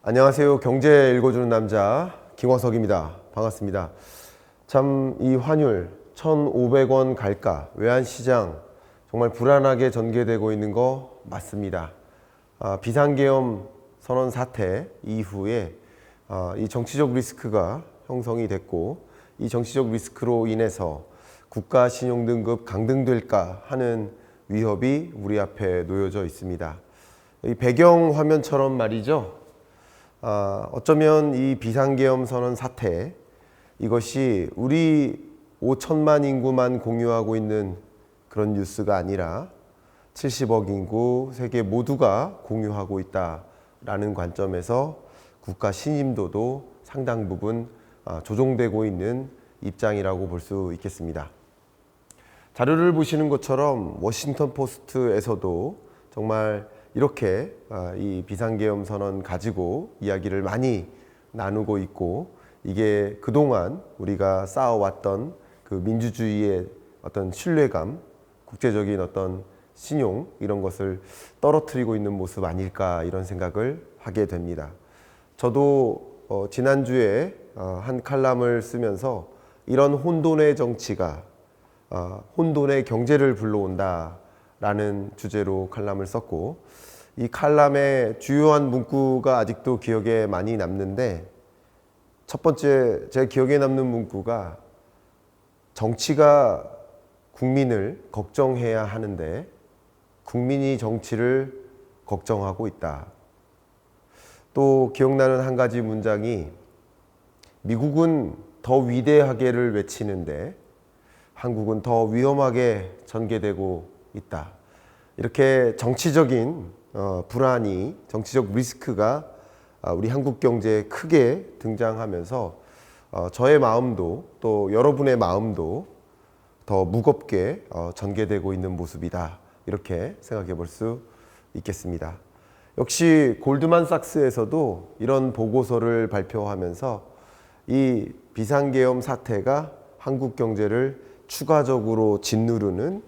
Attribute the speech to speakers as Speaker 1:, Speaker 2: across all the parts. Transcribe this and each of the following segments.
Speaker 1: 안녕하세요. 경제 읽어주는 남자 김광석입니다. 반갑습니다. 참 이 환율 1,500원 갈까? 외환시장 정말 불안하게 전개되고 있는 거 맞습니다. 비상계엄 선언 사태 이후에 이 정치적 리스크가 형성이 됐고, 이 정치적 리스크로 인해서 국가 신용등급 강등될까 하는 위협이 우리 앞에 놓여져 있습니다. 이 배경 화면처럼 말이죠. 어쩌면 이 비상계엄 선언 사태, 이것이 우리 5천만 인구만 공유하고 있는 그런 뉴스가 아니라 70억 인구 세계 모두가 공유하고 있다라는 관점에서 국가 신임도도 상당 부분 조종되고 있는 입장이라고 볼 수 있겠습니다. 자료를 보시는 것처럼 워싱턴 포스트에서도 정말 이렇게 이 비상계엄 선언 가지고 이야기를 많이 나누고 있고, 이게 그동안 우리가 쌓아왔던 그 민주주의의 어떤 신뢰감, 국제적인 어떤 신용, 이런 것을 떨어뜨리고 있는 모습 아닐까, 이런 생각을 하게 됩니다. 저도 지난주에 한 칼럼을 쓰면서 이런 혼돈의 정치가 혼돈의 경제를 불러온다 라는 주제로 칼럼을 썼고, 이 칼럼의 주요한 문구가 아직도 기억에 많이 남는데, 첫 번째 제 기억에 남는 문구가 정치가 국민을 걱정해야 하는데 국민이 정치를 걱정하고 있다. 또 기억나는 한 가지 문장이 미국은 더 위대하게를 외치는데 한국은 더 위험하게 전개되고 있다. 이렇게 정치적인 불안이, 정치적 리스크가 우리 한국 경제에 크게 등장하면서 저의 마음도 또 여러분의 마음도 더 무겁게 전개되고 있는 모습이다. 이렇게 생각해 볼 수 있겠습니다. 역시 골드만삭스에서도 이런 보고서를 발표하면서 이 비상계엄 사태가 한국 경제를 추가적으로 짓누르는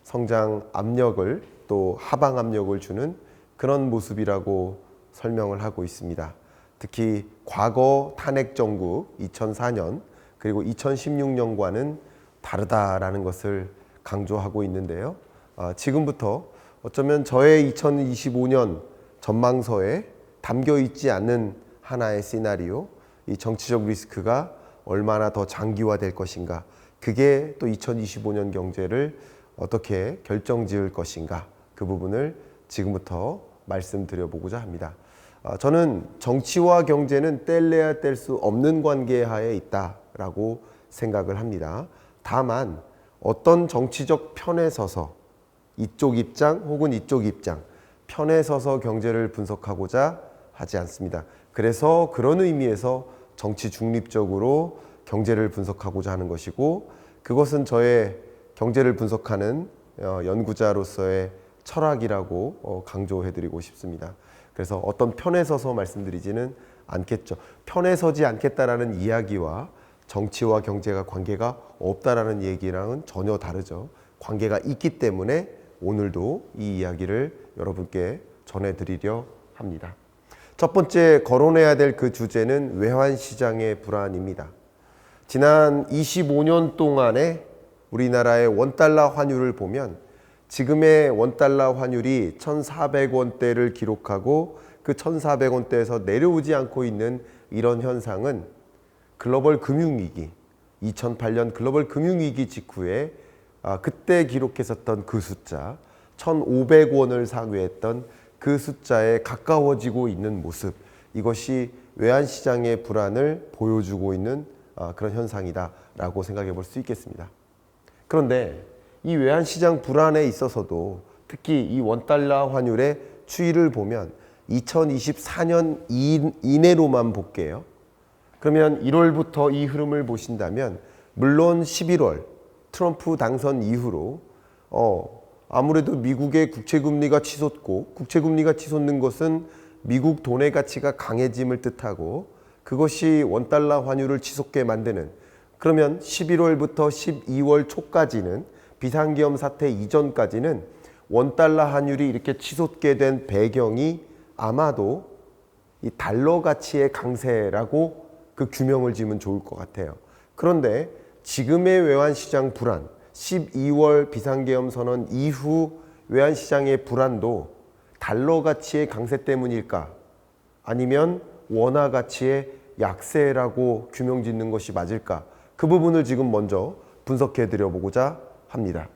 Speaker 1: 성장 압력을, 또 하방 압력을 주는 그런 모습이라고 설명을 하고 있습니다. 특히 과거 탄핵 정국 2004년 그리고 2016년과는 다르다라는 것을 강조하고 있는데요. 지금부터 어쩌면 저의 2025년 전망서에 담겨 있지 않는 하나의 시나리오, 이 정치적 리스크가 얼마나 더 장기화될 것인가, 그게 또 2025년 경제를 어떻게 결정지을 것인가, 그 부분을 지금부터 말씀드려보고자 합니다. 저는 정치와 경제는 뗄래야 뗄 수 없는 관계하에 있다라고 생각을 합니다. 다만 어떤 정치적 편에 서서 이쪽 입장 혹은 이쪽 입장, 편에 서서 경제를 분석하고자 하지 않습니다. 그래서 그런 의미에서 정치 중립적으로 경제를 분석하고자 하는 것이고, 그것은 저의 경제를 분석하는 연구자로서의 철학이라고 강조해드리고 싶습니다. 그래서 어떤 편에 서서 말씀드리지는 않겠죠. 편에 서지 않겠다라는 이야기와 정치와 경제가 관계가 없다라는 얘기랑은 전혀 다르죠. 관계가 있기 때문에 오늘도 이 이야기를 여러분께 전해드리려 합니다. 첫 번째 거론해야 될 그 주제는 외환시장의 불안입니다. 지난 25년 동안의 우리나라의 원달러 환율을 보면 지금의 원달러 환율이 1,400원대를 기록하고 그 1,400원대에서 내려오지 않고 있는 이런 현상은 글로벌 금융위기, 2008년 글로벌 금융위기 직후에 그때 기록했었던 그 숫자, 1,500원을 상회했던 그 숫자에 가까워지고 있는 모습, 이것이 외환시장의 불안을 보여주고 있는 그런 현상이다라고 생각해 볼 수 있겠습니다. 그런데 이 외환시장 불안에 있어서도 특히 이 원달러 환율의 추이를 보면 2024년 이내로만 볼게요. 그러면 1월부터 이 흐름을 보신다면, 물론 11월 트럼프 당선 이후로 아무래도 미국의 국채금리가 치솟고, 국채금리가 치솟는 것은 미국 돈의 가치가 강해짐을 뜻하고 그것이 원달러 환율을 치솟게 만드는, 그러면 11월부터 12월 초까지는, 비상계엄 사태 이전까지는 원달러 환율이 이렇게 치솟게 된 배경이 아마도 이 달러 가치의 강세라고 그 규명을 지으면 좋을 것 같아요. 그런데 지금의 외환시장 불안, 12월 비상계엄 선언 이후 외환시장의 불안도 달러 가치의 강세 때문일까? 아니면 원화 가치의 약세라고 규명 짓는 것이 맞을까? 그 부분을 지금 먼저 분석해 드려보고자 합니다.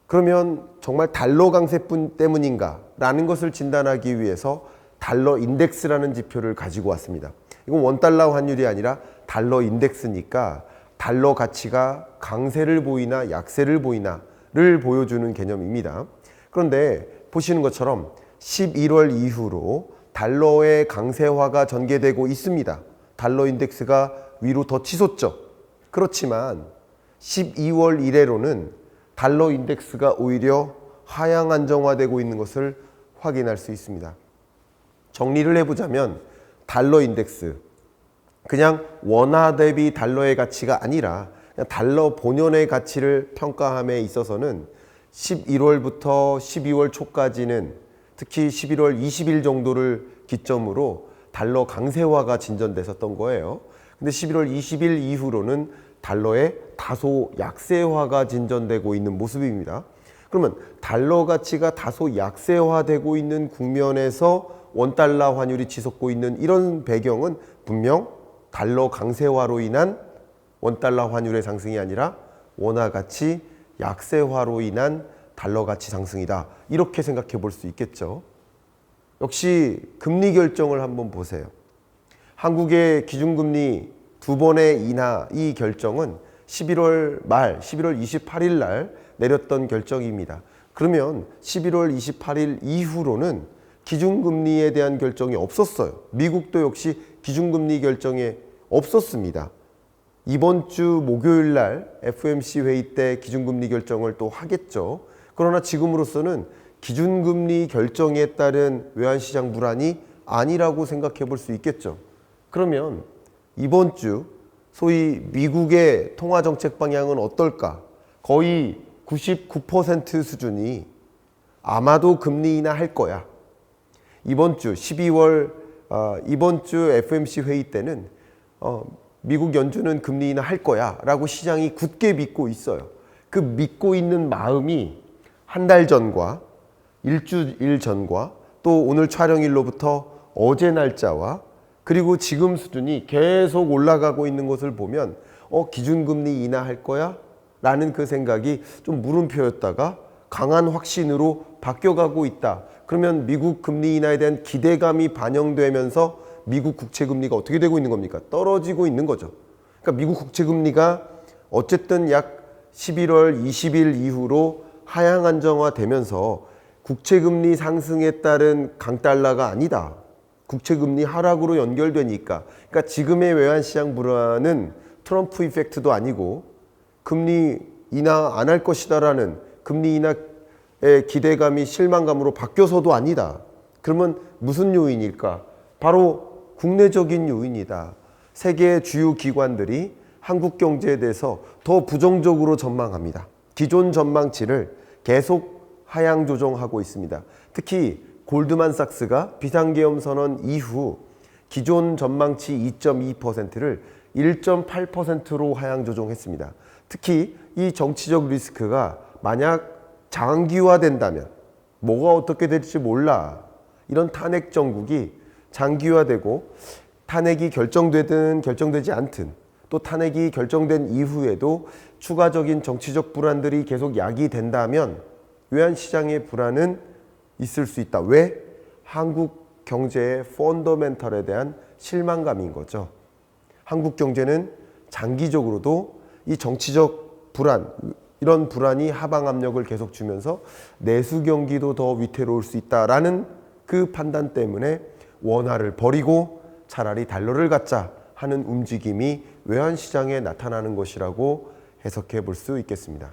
Speaker 1: 그러면 정말 달러 강세뿐 때문인가? 라는 것을 진단하기 위해서 달러 인덱스라는 지표를 가지고 왔습니다. 이건 원달러 환율이 아니라 달러 인덱스니까 달러 가치가 강세를 보이나 약세를 보이나를 보여주는 개념입니다. 그런데 보시는 것처럼 11월 이후로 달러의 강세화가 전개되고 있습니다. 달러 인덱스가 위로 더 치솟죠. 그렇지만 12월 이래로는 달러 인덱스가 오히려 하향 안정화되고 있는 것을 확인할 수 있습니다. 정리를 해보자면 달러 인덱스, 그냥 원화 대비 달러의 가치가 아니라 그냥 달러 본연의 가치를 평가함에 있어서는 11월부터 12월 초까지는 특히 11월 20일 정도를 기점으로 달러 강세화가 진전됐었던 거예요. 근데 11월 20일 이후로는 달러의 다소 약세화가 진전되고 있는 모습입니다. 그러면 달러 가치가 다소 약세화되고 있는 국면에서 원달러 환율이 치솟고 있는 이런 배경은 분명 달러 강세화로 인한 원달러 환율의 상승이 아니라 원화 가치 약세화로 인한 달러 가치 상승이다. 이렇게 생각해 볼 수 있겠죠. 역시 금리 결정을 한번 보세요. 한국의 기준금리 2번의 인하 이 결정은 11월 말 11월 28일 날 내렸던 결정입니다. 그러면 11월 28일 이후로는 기준금리에 대한 결정이 없었어요. 미국도 역시 기준금리 결정에 없었습니다. 이번 주 목요일 날 FOMC 회의 때 기준금리 결정을 또 하겠죠. 그러나 지금으로서는 기준금리 결정에 따른 외환시장 불안이 아니라고 생각해 볼 수 있겠죠. 그러면 이번 주 소위 미국의 통화정책 방향은 어떨까? 거의 99% 수준이 아마도 금리 인하할 거야. 이번 주 12월 이번 주 FOMC 회의 때는 미국 연준은 금리 인하할 거야 라고 시장이 굳게 믿고 있어요. 그 믿고 있는 마음이 한 달 전과 일주일 전과 또 오늘 촬영일로부터 어제 날짜와 그리고 지금 수준이 계속 올라가고 있는 것을 보면 기준금리 인하할 거야? 라는 그 생각이 좀 물음표였다가 강한 확신으로 바뀌어가고 있다. 그러면 미국 금리 인하에 대한 기대감이 반영되면서 미국 국채금리가 어떻게 되고 있는 겁니까? 떨어지고 있는 거죠. 그러니까 미국 국채금리가 어쨌든 약 11월 20일 이후로 하향 안정화되면서 국채금리 상승에 따른 강달러가 아니다. 국채금리 하락으로 연결되니까. 그러니까 지금의 외환시장 불안은 트럼프 이펙트도 아니고 금리 인하 안 할 것이다라는 금리 인하의 기대감이 실망감으로 바뀌어서도 아니다. 그러면 무슨 요인일까? 바로 국내적인 요인이다. 세계 주요 기관들이 한국 경제에 대해서 더 부정적으로 전망합니다. 기존 전망치를 계속 하향 조정하고 있습니다. 특히 골드만삭스가 비상계엄 선언 이후 기존 전망치 2.2%를 1.8%로 하향 조정했습니다. 특히 이 정치적 리스크가 만약 장기화된다면 뭐가 어떻게 될지 몰라. 이런 탄핵 정국이 장기화되고 탄핵이 결정되든 결정되지 않든 또 탄핵이 결정된 이후에도 추가적인 정치적 불안들이 계속 야기된다면 외환시장의 불안은 있을 수 있다. 왜? 한국 경제의 펀더멘털에 대한 실망감인 거죠. 한국 경제는 장기적으로도 이 정치적 불안, 이런 불안이 하방 압력을 계속 주면서 내수 경기도 더 위태로울 수 있다라는 그 판단 때문에 원화를 버리고 차라리 달러를 갖자 하는 움직임이 외환시장에 나타나는 것이라고 해석해 볼 수 있겠습니다.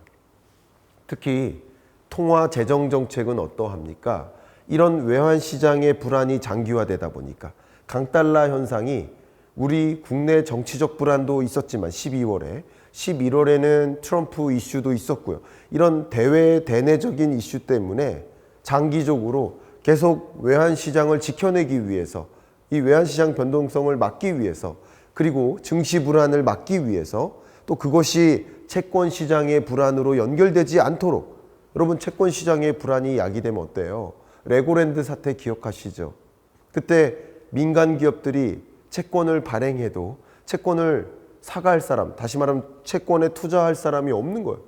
Speaker 1: 특히 통화 재정 정책은 어떠합니까? 이런 외환시장의 불안이 장기화되다 보니까 강달러 현상이 우리 국내 정치적 불안도 있었지만 12월에 11월에는 트럼프 이슈도 있었고요. 이런 대내적인 이슈 때문에 장기적으로 계속 외환시장을 지켜내기 위해서, 이 외환시장 변동성을 막기 위해서, 그리고 증시 불안을 막기 위해서, 또 그것이 채권시장의 불안으로 연결되지 않도록, 여러분 채권시장의 불안이 야기되면 어때요? 레고랜드 사태 기억하시죠? 그때 민간 기업들이 채권을 발행해도 채권을 사갈 사람, 다시 말하면 채권에 투자할 사람이 없는 거예요.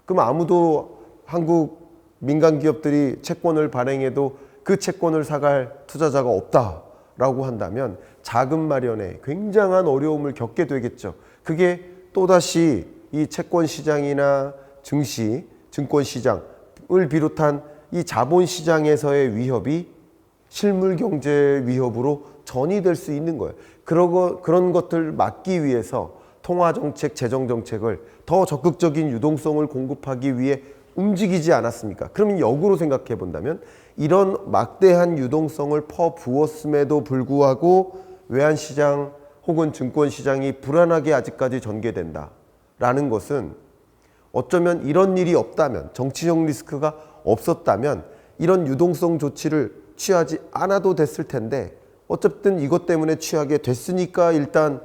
Speaker 1: 그럼 아무도 한국 민간 기업들이 채권을 발행해도 그 채권을 사갈 투자자가 없다라고 한다면 자금 마련에 굉장한 어려움을 겪게 되겠죠. 그게 또다시 이 채권 시장이나 증시, 증권 시장을 비롯한 이 자본 시장에서의 위협이 실물 경제 위협으로 전이될 수 있는 거예요. 그런 것들 막기 위해서 통화정책, 재정정책을 더 적극적인 유동성을 공급하기 위해 움직이지 않았습니까? 그러면 역으로 생각해 본다면 이런 막대한 유동성을 퍼부었음에도 불구하고 외환시장 혹은 증권시장이 불안하게 아직까지 전개된다라는 것은 어쩌면 이런 일이 없다면, 정치적 리스크가 없었다면 이런 유동성 조치를 취하지 않아도 됐을 텐데 어쨌든 이것 때문에 취하게 됐으니까 일단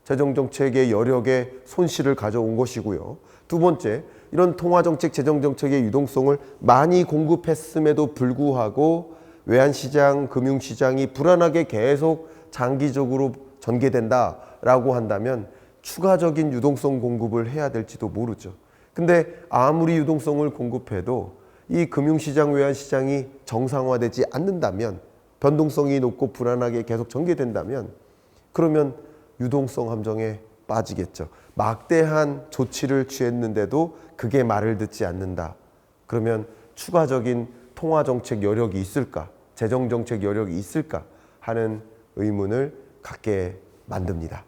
Speaker 1: 재정정책의 여력에 손실을 가져온 것이고요. 두 번째, 이런 통화정책, 재정정책의 유동성을 많이 공급했음에도 불구하고 외환시장, 금융시장이 불안하게 계속 장기적으로 전개된다라고 한다면 추가적인 유동성 공급을 해야 될지도 모르죠. 근데 아무리 유동성을 공급해도 이 금융시장, 외환시장이 정상화되지 않는다면, 변동성이 높고 불안하게 계속 전개된다면 그러면 유동성 함정에 빠지겠죠. 막대한 조치를 취했는데도 그게 말을 듣지 않는다. 그러면 추가적인 통화정책 여력이 있을까? 재정정책 여력이 있을까? 하는 의문을 갖게 만듭니다.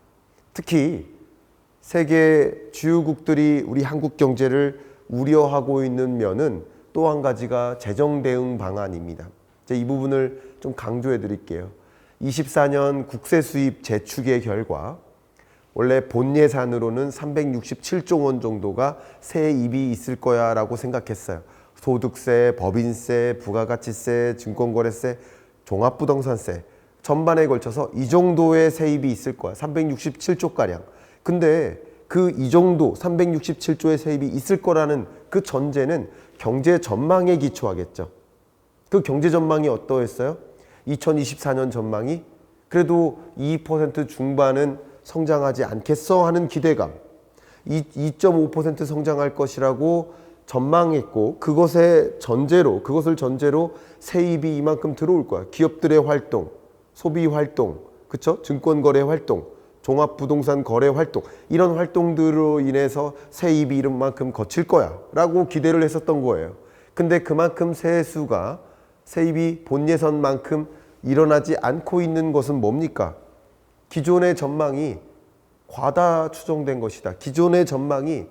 Speaker 1: 특히 세계 주요국들이 우리 한국 경제를 우려하고 있는 면은 또 한 가지가 재정 대응 방안입니다. 이 부분을 좀 강조해 드릴게요. 24년 국세 수입 재축의 결과 원래 본 예산으로는 367조 원 정도가 세입이 있을 거야 라고 생각했어요. 소득세, 법인세, 부가가치세, 증권거래세, 종합부동산세 전반에 걸쳐서 이 정도의 세입이 있을 거야. 367조가량. 근데 그 이 정도 367조의 세입이 있을 거라는 그 전제는 경제 전망에 기초하겠죠. 그 경제 전망이 어떠했어요? 2024년 전망이 그래도 2% 중반은 성장하지 않겠어 하는 기대감, 2.5% 성장할 것이라고 전망했고 그것을 전제로 세입이 이만큼 들어올 거야. 기업들의 활동, 소비 활동, 그쵸? 증권거래 활동, 종합부동산 거래 활동, 이런 활동들로 인해서 세입이 이만큼 거칠 거야 라고 기대를 했었던 거예요. 근데 그만큼 세입이 본 예산만큼 일어나지 않고 있는 것은 뭡니까? 기존의 전망이 과다 추정된 것이다. 기존의 전망이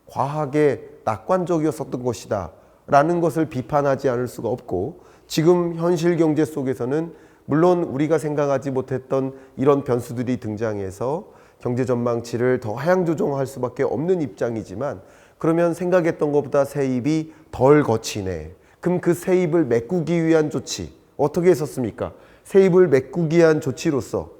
Speaker 1: 과하게 낙관적이었었던 것이다 라는 것을 비판하지 않을 수가 없고, 지금 현실 경제 속에서는 물론 우리가 생각하지 못했던 이런 변수들이 등장해서 경제 전망치를 더 하향 조정할 수밖에 없는 입장이지만, 그러면 생각했던 것보다 세입이 덜 거치네. 그럼 그 세입을 메꾸기 위한 조치 어떻게 했었습니까? 세입을 메꾸기 위한 조치로서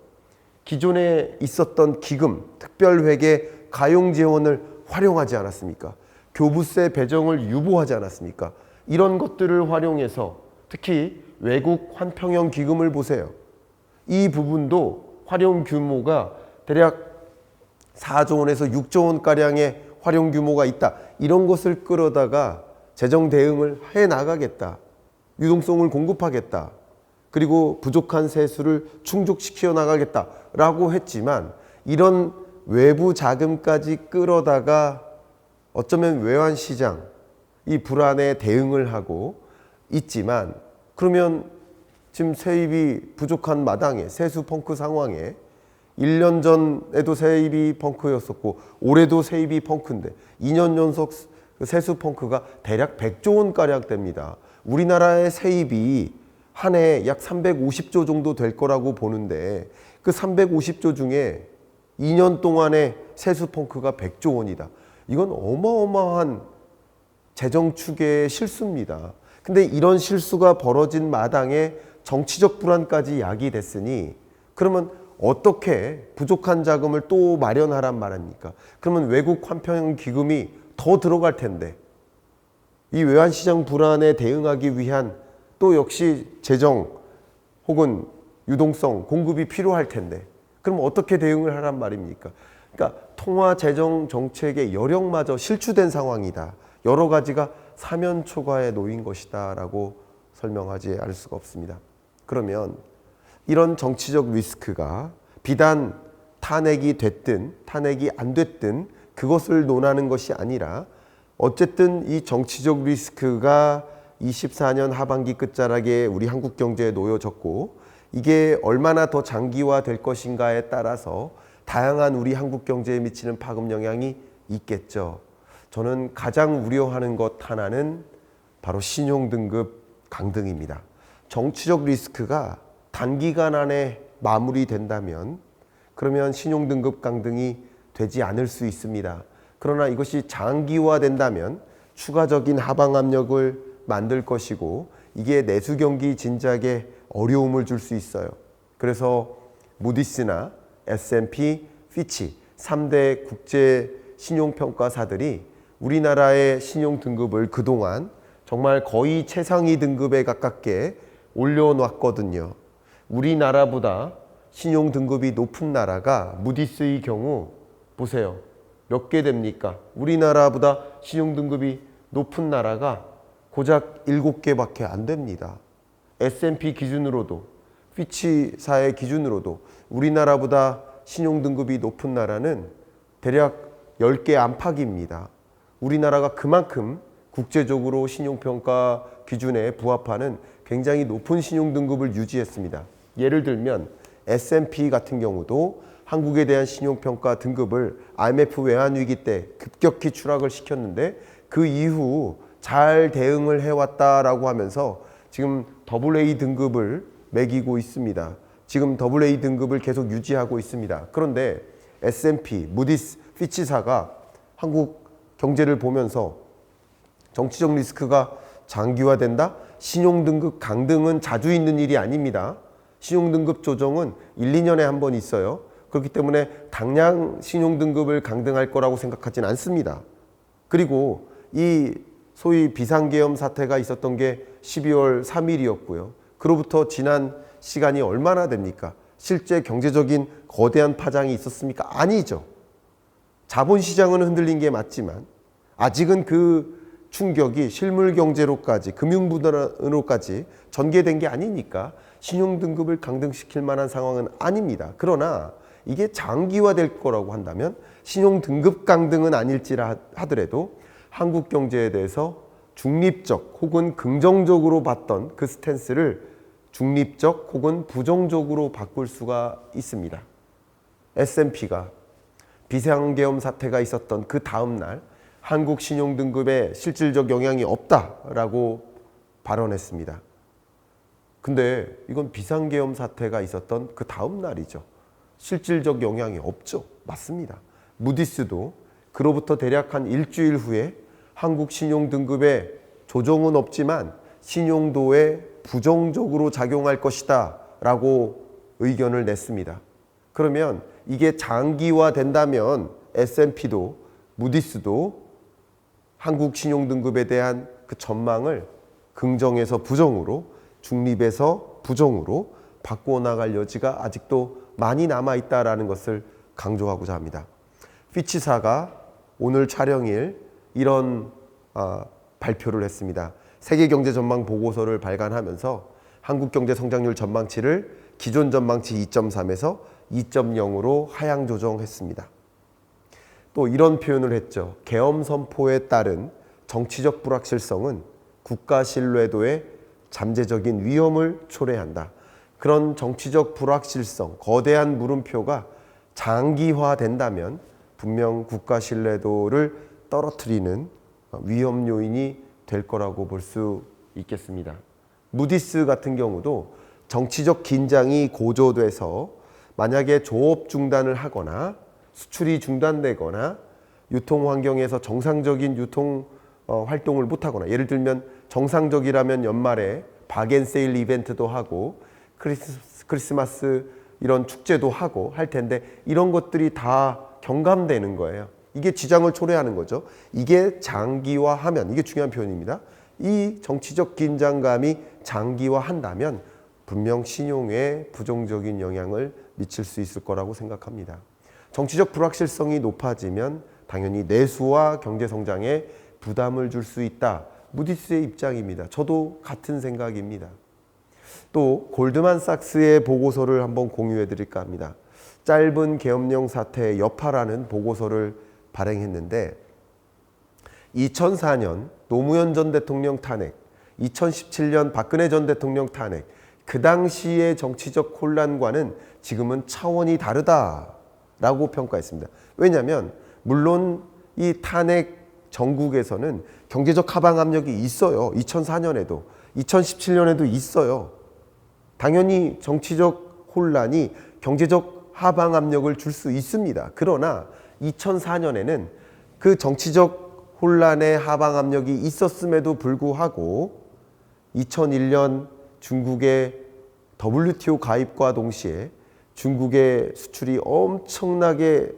Speaker 1: 기존에 있었던 기금, 특별회계, 가용재원을 활용하지 않았습니까? 교부세 배정을 유보하지 않았습니까? 이런 것들을 활용해서 특히 외국 환평형 기금을 보세요. 이 부분도 활용 규모가 대략 4조 원에서 6조 원가량의 활용 규모가 있다. 이런 것을 끌어다가 재정 대응을 해나가겠다. 유동성을 공급하겠다. 그리고 부족한 세수를 충족시켜 나가겠다라고 했지만, 이런 외부 자금까지 끌어다가 어쩌면 외환시장 이 불안에 대응을 하고 있지만, 그러면 지금 세입이 부족한 마당에, 세수 펑크 상황에 1년 전에도 세입이 펑크였었고 올해도 세입이 펑크인데 2년 연속 세수 펑크가 대략 100조 원가량 됩니다. 우리나라의 세입이 한 해 약 350조 정도 될 거라고 보는데 그 350조 중에 2년 동안에 세수 펑크가 100조 원이다. 이건 어마어마한 재정 추계의 실수입니다. 근데 이런 실수가 벌어진 마당에 정치적 불안까지 야기됐으니 그러면 어떻게 부족한 자금을 또 마련하란 말입니까? 그러면 외국 환평 기금이 더 들어갈 텐데 이 외환시장 불안에 대응하기 위한 또 역시 재정 혹은 유동성 공급이 필요할 텐데 그럼 어떻게 대응을 하란 말입니까? 그러니까 통화 재정 정책의 여력마저 실추된 상황이다. 여러 가지가 사면초가에 놓인 것이다 라고 설명하지 않을 수가 없습니다. 그러면 이런 정치적 리스크가 비단 탄핵이 됐든 탄핵이 안 됐든 그것을 논하는 것이 아니라 어쨌든 이 정치적 리스크가 24년 하반기 끝자락에 우리 한국 경제에 놓여졌고 이게 얼마나 더 장기화될 것인가에 따라서 다양한 우리 한국 경제에 미치는 파급 영향이 있겠죠. 저는 가장 우려하는 것 하나는 바로 신용등급 강등입니다. 정치적 리스크가 단기간 안에 마무리된다면 그러면 신용등급 강등이 되지 않을 수 있습니다. 그러나 이것이 장기화된다면 추가적인 하방 압력을 만들 것이고 이게 내수 경기 진작에 어려움을 줄 수 있어요. 그래서 무디스나 S&P, 피치 3대 국제 신용평가사들이 우리나라의 신용등급을 그동안 정말 거의 최상위 등급에 가깝게 올려놨거든요. 우리나라보다 신용등급이 높은 나라가 무디스의 경우 보세요. 몇 개 됩니까? 우리나라보다 신용등급이 높은 나라가 고작 7개밖에 안 됩니다. S&P 기준으로도 피치사의 기준으로도 우리나라보다 신용등급이 높은 나라는 대략 10개 안팎입니다. 우리나라가 그만큼 국제적으로 신용평가 기준에 부합하는 굉장히 높은 신용등급을 유지했습니다. 예를 들면 S&P 같은 경우도 한국에 대한 신용평가 등급을 IMF 외환위기 때 급격히 추락을 시켰는데 그 이후 잘 대응을 해왔다라고 하면서 지금 AA 등급을 매기고 있습니다. 지금 AA 등급을 계속 유지하고 있습니다. 그런데 S&P, 무디스, 피치사가 한국 경제를 보면서 정치적 리스크가 장기화된다? 신용등급 강등은 자주 있는 일이 아닙니다. 신용등급 조정은 1, 2년에 한 번 있어요. 그렇기 때문에 당장 신용등급을 강등할 거라고 생각하진 않습니다. 그리고 이 소위 비상계엄 사태가 있었던 게 12월 3일이었고요. 그로부터 지난 시간이 얼마나 됩니까? 실제 경제적인 거대한 파장이 있었습니까? 아니죠. 자본시장은 흔들린 게 맞지만 아직은 그 충격이 실물 경제로까지 금융분야로까지 전개된 게 아니니까 신용등급을 강등시킬 만한 상황은 아닙니다. 그러나 이게 장기화될 거라고 한다면 신용등급 강등은 아닐지라 하더라도 한국 경제에 대해서 중립적 혹은 긍정적으로 봤던 그 스탠스를 중립적 혹은 부정적으로 바꿀 수가 있습니다. S&P가 비상계엄 사태가 있었던 그 다음 날 한국 신용등급에 실질적 영향이 없다라고 발언했습니다. 근데 이건 비상계엄 사태가 있었던 그 다음 날이죠. 실질적 영향이 없죠. 맞습니다. 무디스도 그로부터 대략 한 일주일 후에 한국 신용등급에 조정은 없지만 신용도에 부정적으로 작용할 것이다 라고 의견을 냈습니다. 그러면 이게 장기화된다면 S&P도 무디스도 한국 신용등급에 대한 그 전망을 긍정에서 부정으로 중립에서 부정으로 바꾸어 나갈 여지가 아직도 많이 남아있다라는 것을 강조하고자 합니다. 피치사가 오늘 촬영일 이런 발표를 했습니다. 세계경제 전망 보고서를 발간하면서 한국 경제 성장률 전망치를 기존 전망치 2.3에서 2.0으로 하향 조정했습니다. 또 이런 표현을 했죠. 계엄 선포에 따른 정치적 불확실성은 국가 신뢰도에 잠재적인 위험을 초래한다. 그런 정치적 불확실성, 거대한 물음표가 장기화된다면 분명 국가 신뢰도를 떨어뜨리는 위험 요인이 될 거라고 볼 수 있겠습니다. 무디스 같은 경우도 정치적 긴장이 고조돼서 만약에 조업 중단을 하거나 수출이 중단되거나 유통 환경에서 정상적인 유통 활동을 못하거나, 예를 들면 정상적이라면 연말에 박앤세일 이벤트도 하고 크리스마스 이런 축제도 하고 할 텐데 이런 것들이 다 경감되는 거예요. 이게 지장을 초래하는 거죠. 이게 장기화하면, 이게 중요한 표현입니다. 이 정치적 긴장감이 장기화한다면 분명 신용에 부정적인 영향을 미칠 수 있을 거라고 생각합니다. 정치적 불확실성이 높아지면 당연히 내수와 경제 성장에 부담을 줄 수 있다. 무디스의 입장입니다. 저도 같은 생각입니다. 또 골드만삭스의 보고서를 한번 공유해 드릴까 합니다. 짧은 계엄령 사태의 여파라는 보고서를 발행했는데 2004년 노무현 전 대통령 탄핵, 2017년 박근혜 전 대통령 탄핵, 그 당시의 정치적 혼란과는 지금은 차원이 다르다라고 평가했습니다. 왜냐하면 물론 이 탄핵 전국에서는 경제적 하방 압력이 있어요. 2004년에도 2017년에도 있어요. 당연히 정치적 혼란이 경제적 하방 압력을 줄 수 있습니다. 그러나 2004년에는 그 정치적 혼란의 하방 압력이 있었음에도 불구하고 2001년 중국의 WTO 가입과 동시에 중국의 수출이 엄청나게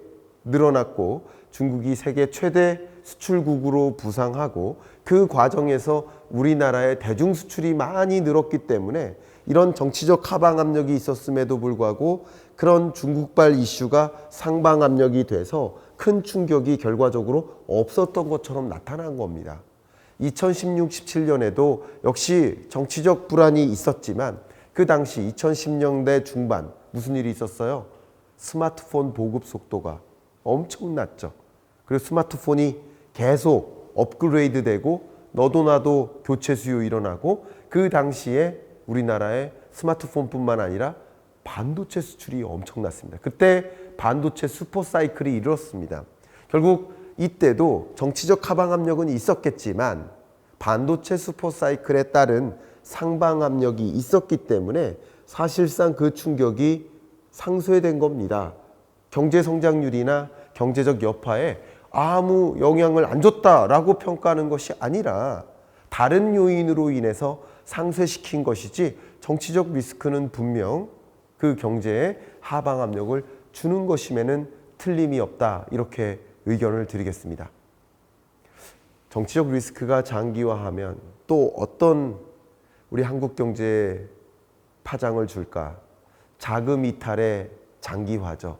Speaker 1: 늘어났고 중국이 세계 최대 수출국으로 부상하고 그 과정에서 우리나라의 대중 수출이 많이 늘었기 때문에 이런 정치적 하방 압력이 있었음에도 불구하고 그런 중국발 이슈가 상방 압력이 돼서 큰 충격이 결과적으로 없었던 것처럼 나타난 겁니다. 2016, 17년에도 역시 정치적 불안이 있었지만 그 당시 2010년대 중반 무슨 일이 있었어요? 스마트폰 보급 속도가 엄청났죠. 그리고 스마트폰이 계속 업그레이드 되고 너도 나도 교체 수요 일어나고 그 당시에 우리나라의 스마트폰뿐만 아니라 반도체 수출이 엄청났습니다. 그때 반도체 슈퍼사이클이 이뤘습니다. 결국 이때도 정치적 하방 압력은 있었겠지만 반도체 슈퍼사이클에 따른 상방 압력이 있었기 때문에 사실상 그 충격이 상쇄된 겁니다. 경제 성장률이나 경제적 여파에 아무 영향을 안 줬다라고 평가하는 것이 아니라 다른 요인으로 인해서 상쇄시킨 것이지 정치적 리스크는 분명 그 경제에 하방 압력을 주는 것임에는 틀림이 없다. 이렇게 의견을 드리겠습니다. 정치적 리스크가 장기화하면 또 어떤 우리 한국 경제에 파장을 줄까? 자금 이탈의 장기화죠.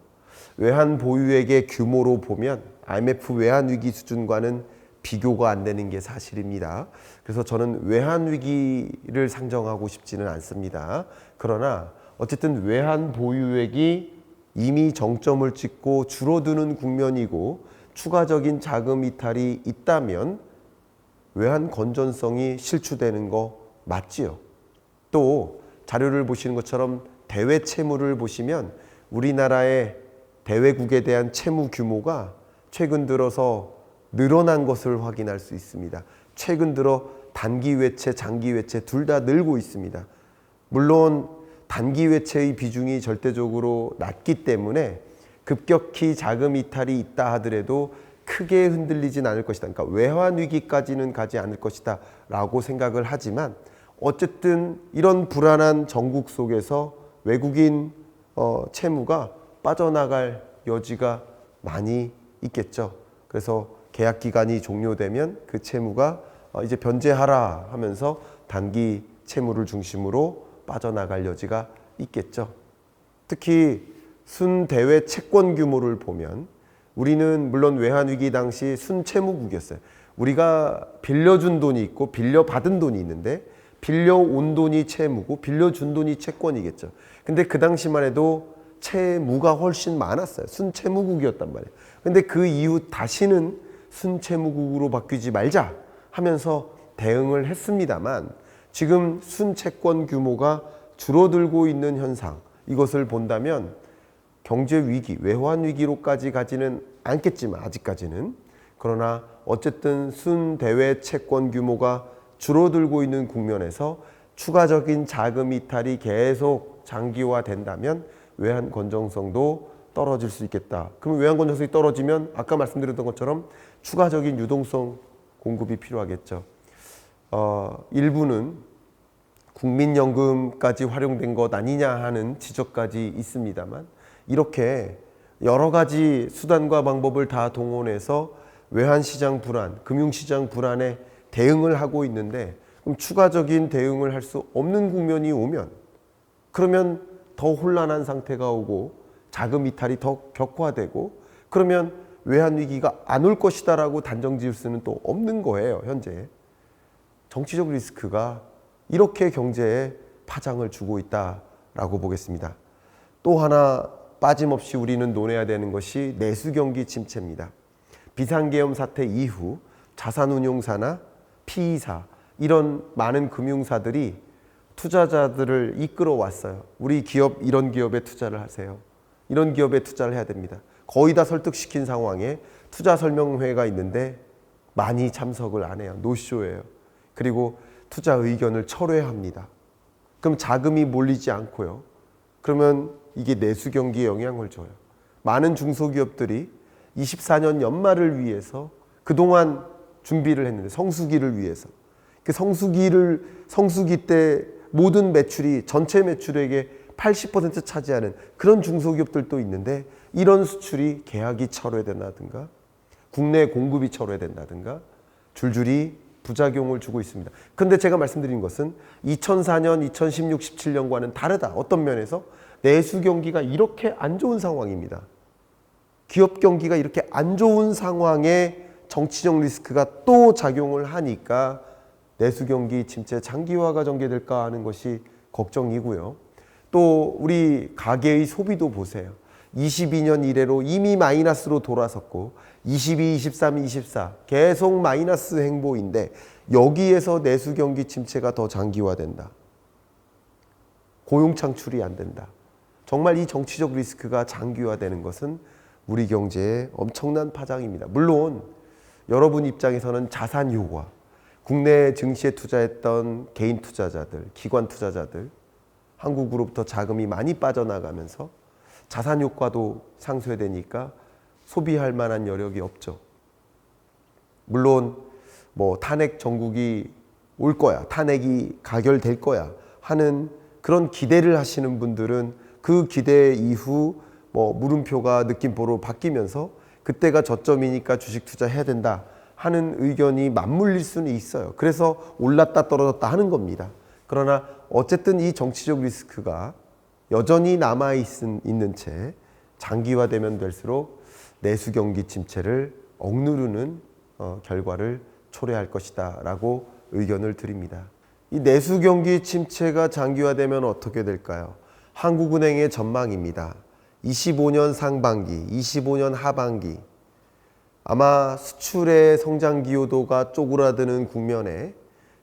Speaker 1: 외환 보유액의 규모로 보면 IMF 외환 위기 수준과는 비교가 안 되는 게 사실입니다. 그래서 저는 외환 위기를 상정하고 싶지는 않습니다. 그러나 어쨌든 외환 보유액이 이미 정점을 찍고 줄어드는 국면이고 추가적인 자금 이탈이 있다면 외환 건전성이 실추되는 거 맞지요. 또 자료를 보시는 것처럼 대외 채무를 보시면 우리나라의 대외국에 대한 채무 규모가 최근 들어서 늘어난 것을 확인할 수 있습니다. 최근 들어 단기 외채, 장기 외채 둘 다 늘고 있습니다. 물론 단기 외채의 비중이 절대적으로 낮기 때문에 급격히 자금 이탈이 있다 하더라도 크게 흔들리진 않을 것이다. 그러니까 외환 위기까지는 가지 않을 것이다 라고 생각을 하지만 어쨌든 이런 불안한 정국 속에서 외국인 채무가 빠져나갈 여지가 많이 있겠죠. 그래서 계약 기간이 종료되면 그 채무가 이제 변제하라 하면서 단기 채무를 중심으로 빠져나갈 여지가 있겠죠. 특히 순대외 채권 규모를 보면 우리는 물론 외환위기 당시 순채무국이었어요. 우리가 빌려준 돈이 있고 빌려받은 돈이 있는데 빌려온 돈이 채무고 빌려준 돈이 채권이겠죠. 근데 그 당시만 해도 채무가 훨씬 많았어요. 순채무국이었단 말이에요. 근데 그 이후 다시는 순채무국으로 바뀌지 말자 하면서 대응을 했습니다만 지금 순채권 규모가 줄어들고 있는 현상, 이것을 본다면 경제 위기, 외환 위기로까지 가지는 않겠지만 아직까지는, 그러나 어쨌든 순대외 채권 규모가 줄어들고 있는 국면에서 추가적인 자금 이탈이 계속 장기화된다면 외환 건전성도 떨어질 수 있겠다. 그러면 외환 건전성이 떨어지면 아까 말씀드렸던 것처럼 추가적인 유동성 공급이 필요하겠죠. 일부는 국민연금까지 활용된 것 아니냐 하는 지적까지 있습니다만, 이렇게 여러 가지 수단과 방법을 다 동원해서 외환시장 불안, 금융시장 불안에 대응을 하고 있는데, 그럼 추가적인 대응을 할 수 없는 국면이 오면, 그러면 더 혼란한 상태가 오고 자금 이탈이 더 격화되고, 그러면 외환 위기가 안 올 것이다라고 단정 지을 수는 또 없는 거예요. 현재 정치적 리스크가 이렇게 경제에 파장을 주고 있다라고 보겠습니다. 또 하나 빠짐없이 우리는 논해야 되는 것이 내수 경기 침체입니다. 비상계엄 사태 이후 자산운용사나 PE사 이런 많은 금융사들이 투자자들을 이끌어 왔어요. 우리 기업 이런 기업에 투자를 하세요. 이런 기업에 투자를 해야 됩니다. 거의 다 설득시킨 상황에 투자 설명회가 있는데 많이 참석을 안 해요. 노쇼예요. 그리고 투자 의견을 철회합니다. 그럼 자금이 몰리지 않고요. 그러면 이게 내수 경기에 영향을 줘요. 많은 중소기업들이 24년 연말을 위해서 그동안 준비를 했는데, 성수기를 위해서, 그 성수기 때 모든 매출이 전체 매출액의 80% 차지하는 그런 중소기업들도 있는데, 이런 수출이 계약이 철회된다든가 국내 공급이 철회된다든가 줄줄이 부작용을 주고 있습니다. 그런데 제가 말씀드린 것은 2004년, 2016, 17년과는 다르다. 어떤 면에서 내수 경기가 이렇게 안 좋은 상황입니다. 기업 경기가 이렇게 안 좋은 상황에 정치적 리스크가 또 작용을 하니까 내수 경기 침체 장기화가 전개될까 하는 것이 걱정이고요. 또 우리 가계의 소비도 보세요. 22년 이래로 이미 마이너스로 돌아섰고 22, 23, 24 계속 마이너스 행보인데, 여기에서 내수 경기 침체가 더 장기화된다. 고용 창출이 안 된다. 정말 이 정치적 리스크가 장기화되는 것은 우리 경제에 엄청난 파장입니다. 물론 여러분 입장에서는 자산 효과, 국내 증시에 투자했던 개인 투자자들, 기관 투자자들, 한국으로부터 자금이 많이 빠져나가면서 자산 효과도 상쇄되니까 소비할 만한 여력이 없죠. 물론 뭐 탄핵 정국이 올 거야, 탄핵이 가결될 거야 하는 그런 기대를 하시는 분들은 그 기대 이후 뭐 물음표가 느낌표로 바뀌면서 그때가 저점이니까 주식 투자해야 된다 하는 의견이 맞물릴 수는 있어요. 그래서 올랐다 떨어졌다 하는 겁니다. 그러나 어쨌든 이 정치적 리스크가 여전히 남아있는 채 장기화되면 될수록 내수 경기 침체를 억누르는 결과를 초래할 것이다 라고 의견을 드립니다. 이 내수 경기 침체가 장기화되면 어떻게 될까요? 한국은행의 전망입니다. 25년 상반기, 25년 하반기, 아마 수출의 성장 기여도가 쪼그라드는 국면에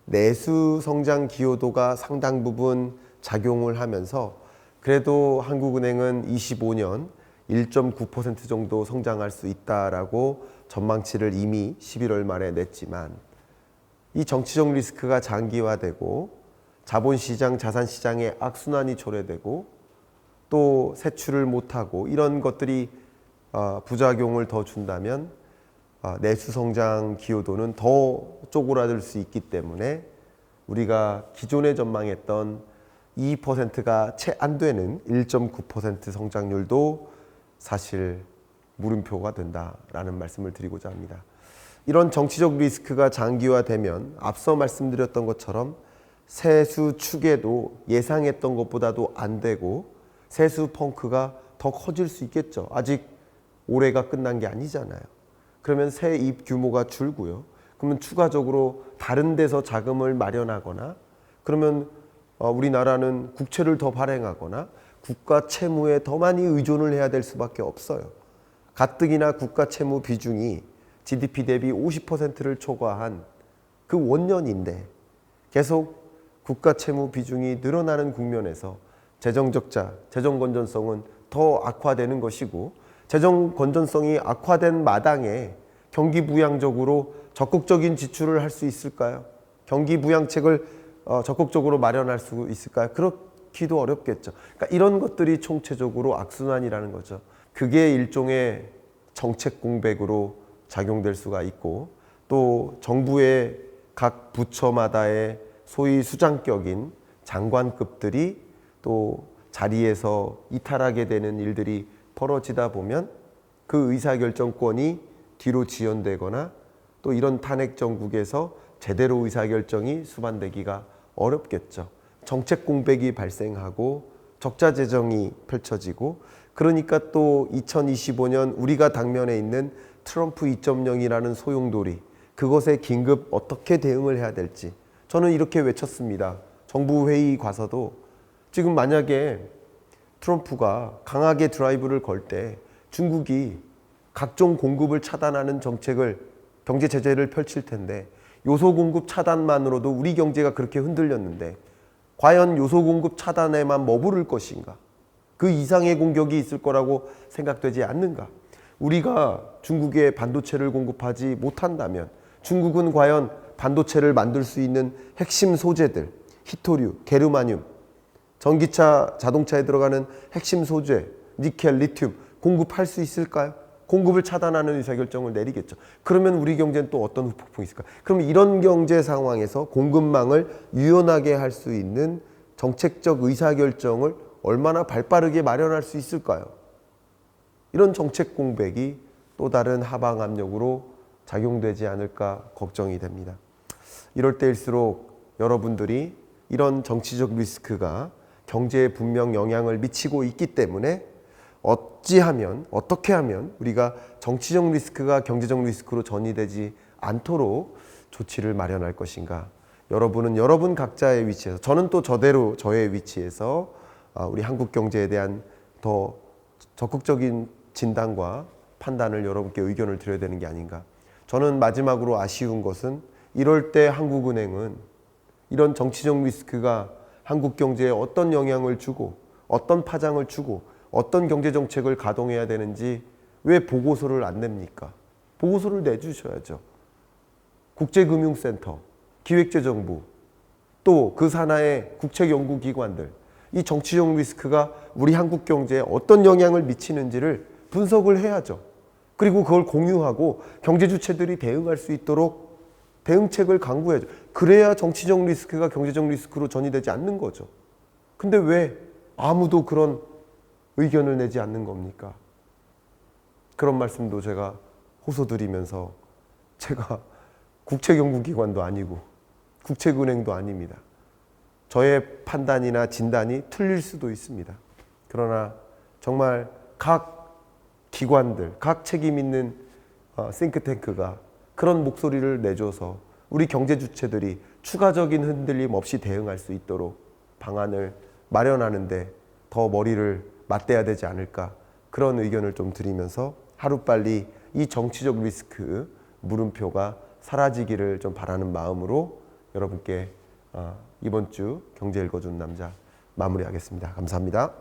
Speaker 1: 내수 성장 기여도가 상당 부분 작용을 하면서 그래도 한국은행은 25년 1.9% 정도 성장할 수 있다라고 전망치를 이미 11월 말에 냈지만, 이 정치적 리스크가 장기화되고 자본시장, 자산시장의 악순환이 초래되고 또 세출을 못하고 이런 것들이 부작용을 더 준다면 내수 성장 기여도는 더 쪼그라들 수 있기 때문에 우리가 기존에 전망했던 2%가 채 안 되는 1.9% 성장률도 사실 물음표가 된다라는 말씀을 드리고자 합니다. 이런 정치적 리스크가 장기화되면 앞서 말씀드렸던 것처럼 세수 추계도 예상했던 것보다도 안 되고 세수 펑크가 더 커질 수 있겠죠. 아직 올해가 끝난 게 아니잖아요. 그러면 세입 규모가 줄고요. 그러면 추가적으로 다른 데서 자금을 마련하거나, 그러면 우리나라는 국채를 더 발행하거나 국가 채무에 더 많이 의존을 해야 될 수밖에 없어요. 가뜩이나 국가 채무 비중이 GDP 대비 50%를 초과한 그 원년인데 계속 국가 채무 비중이 늘어나는 국면에서 재정 적자, 재정 건전성은 더 악화되는 것이고, 재정 건전성이 악화된 마당에 경기 부양적으로 적극적인 지출을 할 수 있을까요? 경기 부양책을 적극적으로 마련할 수 있을까요? 그렇기도 어렵겠죠. 그러니까 이런 것들이 총체적으로 악순환이라는 거죠. 그게 일종의 정책 공백으로 작용될 수가 있고, 또 정부의 각 부처마다의 소위 수장격인 장관급들이 또 자리에서 이탈하게 되는 일들이 벌어지다 보면 그 의사결정권이 뒤로 지연되거나 또 이런 탄핵 정국에서 제대로 의사결정이 수반되기가 어렵겠죠. 정책 공백이 발생하고 적자 재정이 펼쳐지고, 그러니까 또 2025년 우리가 당면에 있는 트럼프 2.0이라는 소용돌이, 그것에 긴급 어떻게 대응을 해야 될지 저는 이렇게 외쳤습니다. 정부 회의 가서도 지금 만약에 트럼프가 강하게 드라이브를 걸 때 중국이 각종 공급을 차단하는 정책을, 경제 제재를 펼칠 텐데, 요소 공급 차단만으로도 우리 경제가 그렇게 흔들렸는데 과연 요소 공급 차단에만 머무를 것인가? 그 이상의 공격이 있을 거라고 생각되지 않는가? 우리가 중국에 반도체를 공급하지 못한다면 중국은 과연 반도체를 만들 수 있는 핵심 소재들, 히토류, 게르마늄, 전기차, 자동차에 들어가는 핵심 소재, 니켈, 리튬 공급할 수 있을까요? 공급을 차단하는 의사결정을 내리겠죠. 그러면 우리 경제는 또 어떤 후폭풍이 있을까? 그럼 이런 경제 상황에서 공급망을 유연하게 할 수 있는 정책적 의사결정을 얼마나 발빠르게 마련할 수 있을까요? 이런 정책 공백이 또 다른 하방 압력으로 작용되지 않을까 걱정이 됩니다. 이럴 때일수록 여러분들이 이런 정치적 리스크가 경제에 분명 영향을 미치고 있기 때문에 어떻게 하면 우리가 정치적 리스크가 경제적 리스크로 전이되지 않도록 조치를 마련할 것인가. 여러분은 여러분 각자의 위치에서, 저는 또 저대로 저의 위치에서 우리 한국 경제에 대한 더 적극적인 진단과 판단을 여러분께 의견을 드려야 되는 게 아닌가. 저는 마지막으로 아쉬운 것은 이럴 때 한국은행은 이런 정치적 리스크가 한국 경제에 어떤 영향을 주고 어떤 파장을 주고 어떤 경제정책을 가동해야 되는지 왜 보고서를 안 냅니까? 보고서를 내주셔야죠. 국제금융센터, 기획재정부, 또 그 산하의 국책연구기관들, 이 정치적 리스크가 우리 한국 경제에 어떤 영향을 미치는지를 분석을 해야죠. 그리고 그걸 공유하고 경제 주체들이 대응할 수 있도록 대응책을 강구해야죠. 그래야 정치적 리스크가 경제적 리스크로 전이되지 않는 거죠. 근데 왜 아무도 그런 의견을 내지 않는 겁니까? 그런 말씀도 제가 호소드리면서, 제가 국책연구기관도 아니고 국책은행도 아닙니다. 저의 판단이나 진단이 틀릴 수도 있습니다. 그러나 정말 각 기관들, 각 책임 있는 싱크탱크가 그런 목소리를 내줘서 우리 경제 주체들이 추가적인 흔들림 없이 대응할 수 있도록 방안을 마련하는데 더 머리를 맞대야 되지 않을까, 그런 의견을 좀 드리면서 하루빨리 이 정치적 리스크 물음표가 사라지기를 좀 바라는 마음으로 여러분께 이번 주 경제 읽어주는 남자 마무리하겠습니다. 감사합니다.